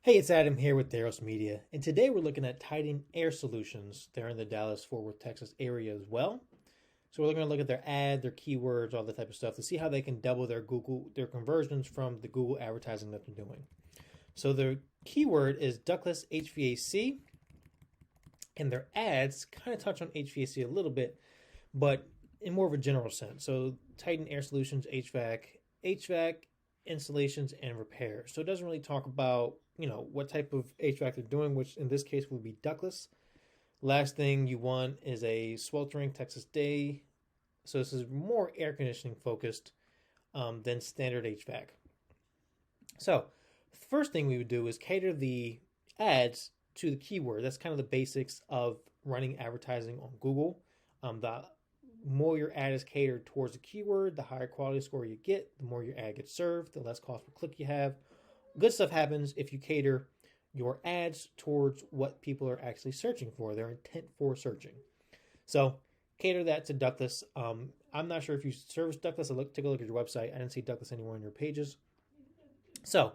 Hey, it's Adam here with Daros Media, and today we're looking at Titan Air Solutions. They're in the Dallas-Fort Worth, Texas area as well. So we're going to look at their ad, their keywords, all that type of stuff to see how they can double their conversions from the Google advertising that they're doing. So their keyword is ductless HVAC, and their ads kind of touch on HVAC a little bit, but in more of a general sense. So Titan Air Solutions HVAC installations and repairs. So it doesn't really talk about what type of HVAC they're doing, which in this case will be ductless. Last thing you want is a sweltering Texas day. So this is more air conditioning focused than standard HVAC. So the first thing we would do is cater the ads to the keyword. That's kind of the basics of running advertising on Google. The more your ad is catered towards the keyword, the higher quality score you get, the more your ad gets served, the less cost per click you have. Good stuff happens if you cater your ads towards what people are actually searching for, their intent for searching. So cater that to ductless. I'm not sure if you service ductless. Take a look at your website. I didn't see ductless anywhere on your pages. So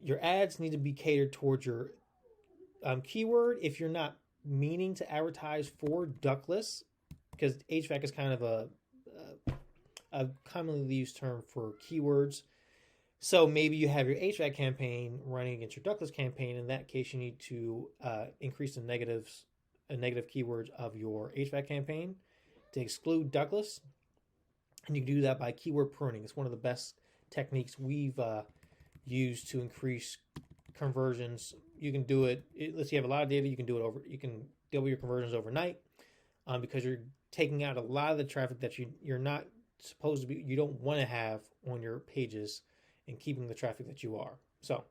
your ads need to be catered towards your keyword. If you're not meaning to advertise for ductless, because HVAC is kind of a commonly used term for keywords. So maybe you have your HVAC campaign running against your ductless campaign. In that case, you need to increase the negative keywords of your HVAC campaign to exclude ductless. And you can do that by keyword pruning. It's one of the best techniques we've used to increase conversions. You can do it. Let's say you have a lot of data. You can double your conversions overnight because you're taking out a lot of the traffic that you're not supposed to be. You don't want to have on your pages, and keeping the traffic that you are. So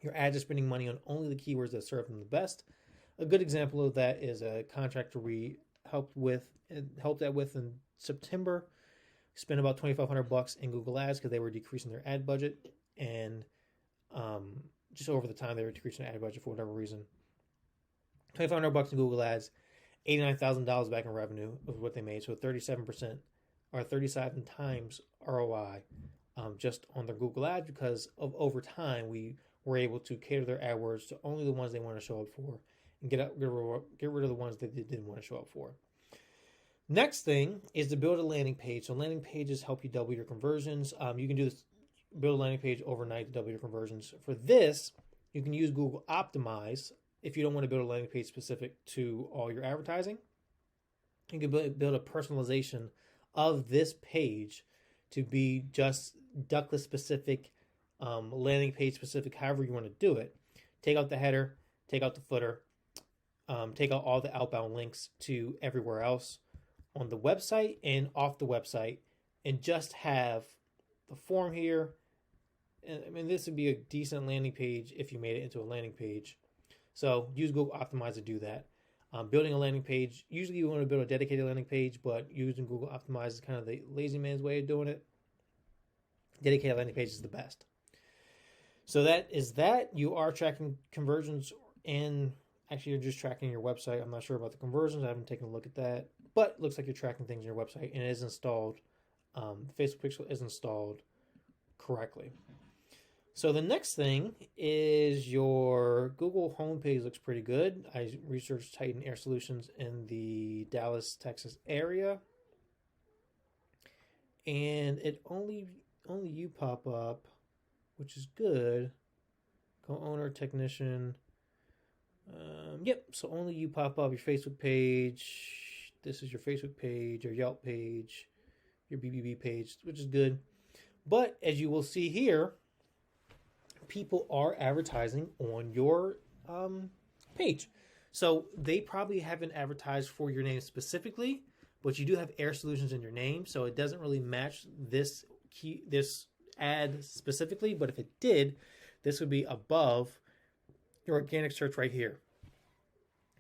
your ads are spending money on only the keywords that serve them the best. A good example of that is a contractor we helped that with in September. Spent about $2,500 in Google Ads because they were decreasing their ad budget, and just over the time they were decreasing their ad budget for whatever reason. $2,500 in Google Ads, $89,000 back in revenue was what they made. So 37% or 37 times ROI. Just on their Google Ads, because of over time we were able to cater their AdWords to only the ones they want to show up for, and get rid of the ones that they didn't want to show up for. Next thing is to build a landing page. So landing pages help you double your conversions. You can do this, build a landing page overnight to double your conversions. For this, you can use Google Optimize if you don't want to build a landing page specific to all your advertising. You can build a personalization of this page to be just ductless specific, landing page specific, however you want to do it. Take out the header, take out the footer, take out all the outbound links to everywhere else on the website and off the website, and just have the form here. And I mean, this would be a decent landing page if you made it into a landing page. So use Google Optimize to do that. Building a landing page, usually you want to build a dedicated landing page, but using Google Optimize is kind of the lazy man's way of doing it. Dedicated landing page is the best. So that is that. You are tracking conversions, and actually you're just tracking your website. I'm not sure about the conversions. I haven't taken a look at that, but it looks like you're tracking things on your website, and it is installed. Facebook Pixel is installed correctly. So the next thing is your Google homepage looks pretty good. I researched Titan Air Solutions in the Dallas, Texas area, and it only you pop up, which is good. Co-owner, technician. Yep, so only you pop up. Your Facebook page. This is your Facebook page, your Yelp page, your BBB page, which is good. But as you will see here, people are advertising on your page. So they probably haven't advertised for your name specifically, but you do have Air Solutions in your name, so it doesn't really match this ad specifically. But if it did, this would be above your organic search right here.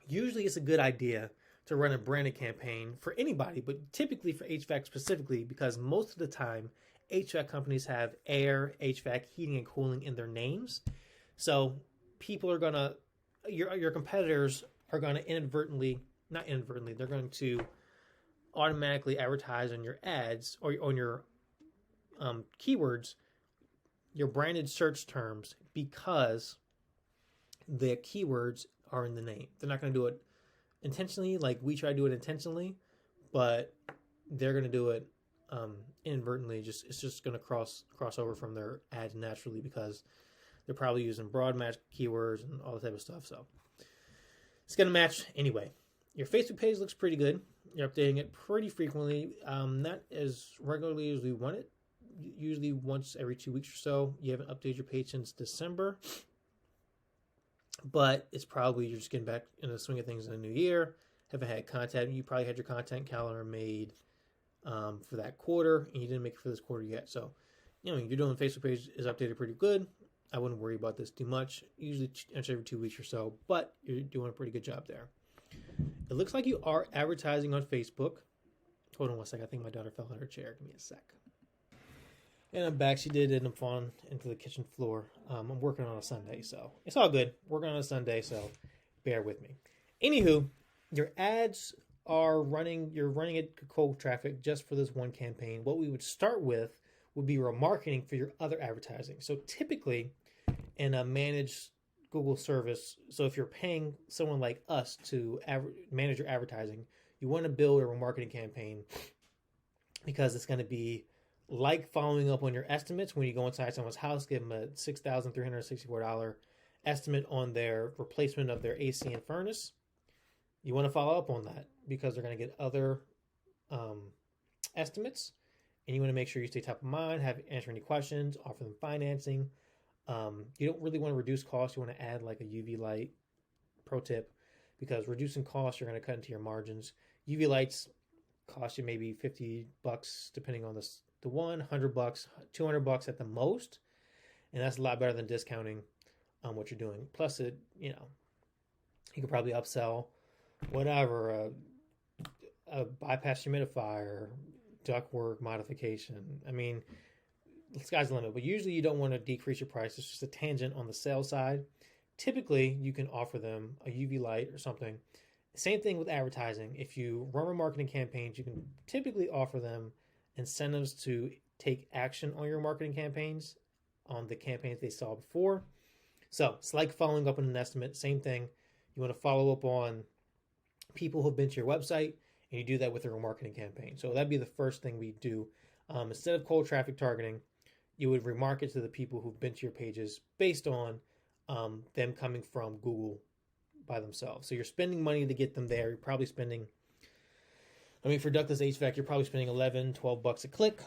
Usually it's a good idea to run a branded campaign for anybody, but typically for HVAC specifically, because most of the time HVAC companies have air, HVAC, heating and cooling in their names. So people are gonna, your competitors are gonna they're going to automatically advertise on your ads or on your keywords your branded search terms because the keywords are in the name. They're not going to do it intentionally like we try to do it intentionally, but they're going to do it inadvertently. It's just going to cross over from their ads naturally because they're probably using broad match keywords and all that type of stuff. So it's going to match anyway. Your Facebook page looks pretty good. You're updating it pretty frequently, not as regularly as we want it. Usually once every 2 weeks or so. You haven't updated your page since December, but it's probably you're just getting back in the swing of things in the new year. Haven't had content. You probably had your content calendar made for that quarter, and you didn't make it for this quarter yet. So, you're doing Facebook page is updated pretty good. I wouldn't worry about this too much. Usually every 2 weeks or so, but you're doing a pretty good job there. It looks like you are advertising on Facebook. Hold on one second. I think my daughter fell on her chair. Give me a sec. And I'm back. She did end up falling into the kitchen floor. I'm working on a Sunday, so it's all good. Working on a Sunday, so bear with me. Anywho, your ads are running. You're running at cold traffic just for this one campaign. What we would start with would be remarketing for your other advertising. So typically, in a managed Google service, so if you're paying someone like us to manage your advertising, you want to build a remarketing campaign because it's going to be like following up on your estimates when you go inside someone's house, give them a $6,364 estimate on their replacement of their AC and furnace. You want to follow up on that because they're going to get other estimates, and you want to make sure you stay top of mind, answer any questions, offer them financing. You don't really want to reduce costs. You want to add like a UV light. Pro tip, because reducing costs, you're going to cut into your margins. UV lights cost you maybe $50 depending on the one, $100, $200 at the most, and that's a lot better than discounting what you're doing. Plus, you could probably upsell whatever a bypass humidifier, ductwork modification. I mean, the sky's the limit, but usually you don't want to decrease your price. It's just a tangent on the sales side. Typically, you can offer them a UV light or something. Same thing with advertising. If you run remarketing campaigns, you can typically offer them incentives to take action on your marketing campaigns, on the campaigns they saw before. So it's like following up on an estimate. Same thing. You want to follow up on people who've been to your website, and you do that with a remarketing campaign. So that'd be the first thing we do. Instead of cold traffic targeting, you would remarket to the people who've been to your pages based on them coming from Google by themselves. So you're spending money to get them there. You're probably spending, for ductless HVAC, you're probably spending $11, $12 a click.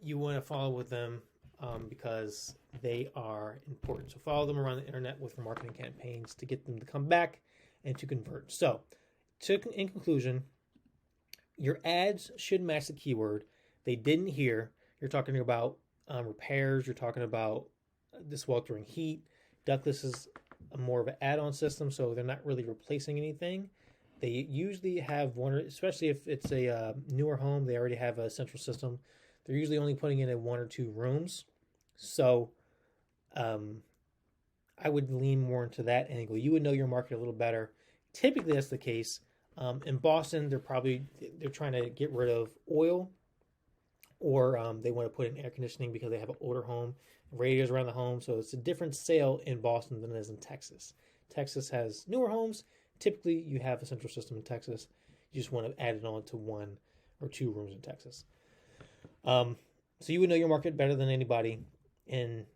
You want to follow with them because they are important. So follow them around the internet with remarketing campaigns to get them to come back and to convert. So in conclusion, your ads should match the keyword. They didn't here. You're talking about repairs. You're talking about the sweltering heat. Ductless is more of an add-on system, so they're not really replacing anything. They usually have one, especially if it's a newer home, they already have a central system. They're usually only putting in 1 or 2 rooms. So I would lean more into that angle. You would know your market a little better. Typically, that's the case. In Boston, they're trying to get rid of oil, or they want to put in air conditioning because they have an older home, radiators around the home. So it's a different sale in Boston than it is in Texas. Texas has newer homes. Typically, you have a central system in Texas. You just want to add it on to 1 or 2 rooms in Texas. So you would know your market better than anybody, and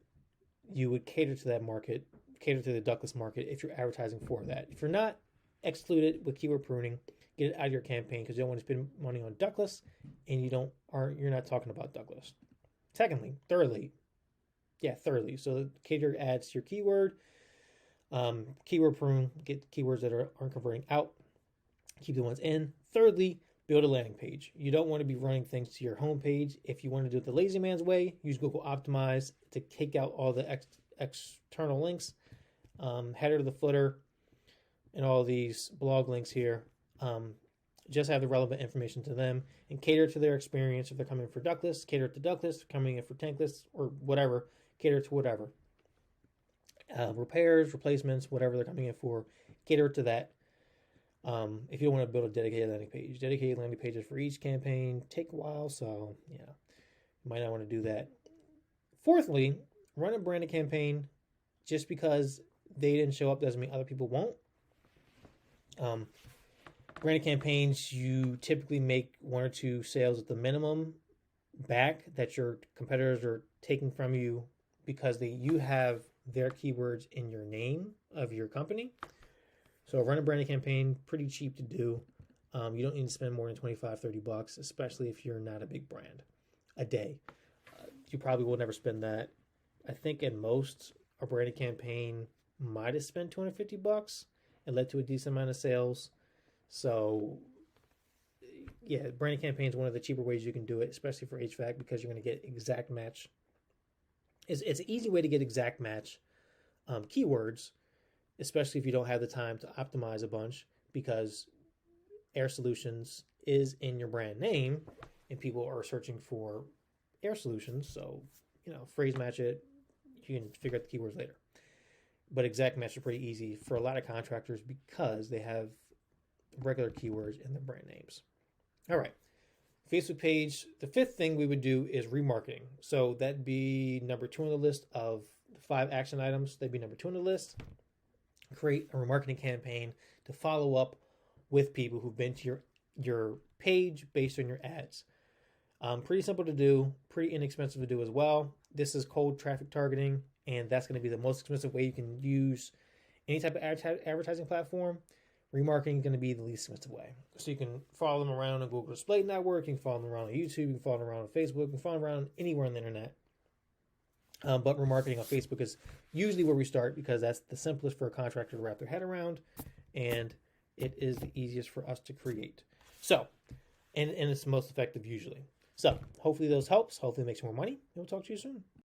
you would cater to that market, cater to the ductless market if you're advertising for that. If you're not, exclude it with keyword pruning. Get it out of your campaign because you don't want to spend money on ductless, and you're not talking about ductless. Thirdly. So cater ads to your keyword. Keyword prune, get keywords that aren't converting out, keep the ones in. Thirdly, build a landing page. You don't want to be running things to your home page. If you want to do it the lazy man's way, use Google Optimize to kick out all the external links, header to the footer, and all these blog links here. Just have the relevant information to them and cater to their experience. If they're coming for ductless, cater to ductless. If they're coming in for tankless or whatever, cater to whatever. Repairs, replacements, whatever they're coming in for, cater to that. If you don't want to build a dedicated landing pages for each campaign take a while, so you might not want to do that. Fourthly, run a branded campaign. Just because they didn't show up doesn't mean other people won't. Branded campaigns, you typically make 1 or 2 sales at the minimum back that your competitors are taking from you because you have their keywords in your name of your company. So run a branded campaign, pretty cheap to do. You don't need to spend more than $25-$30, especially if you're not a big brand, a day. You probably will never spend that. I think at most, a branded campaign might have spent $250 and led to a decent amount of sales. So, yeah, branded campaign is one of the cheaper ways you can do it, especially for HVAC, because you're going to get exact match. It's an easy way to get exact match keywords, especially if you don't have the time to optimize a bunch, because Air Solutions is in your brand name and people are searching for air solutions. So, phrase match it. You can figure out the keywords later. But exact match is pretty easy for a lot of contractors because they have regular keywords in their brand names. All right. Facebook page. The 5th thing we would do is remarketing. So that'd be number 2 on the list of the 5 action items. That'd be number 2 on the list. Create a remarketing campaign to follow up with people who've been to your page based on your ads. Pretty simple to do, pretty inexpensive to do as well. This is cold traffic targeting, and that's going to be the most expensive way you can use any type of advertising platform. Remarketing is going to be the least expensive way. So you can follow them around on Google Display Network, you can follow them around on YouTube, you can follow them around on Facebook, you can follow them around anywhere on the internet. But remarketing on Facebook is usually where we start because that's the simplest for a contractor to wrap their head around, and it is the easiest for us to create. So, and it's the most effective usually. So hopefully those helps. Hopefully it makes more money. We'll talk to you soon.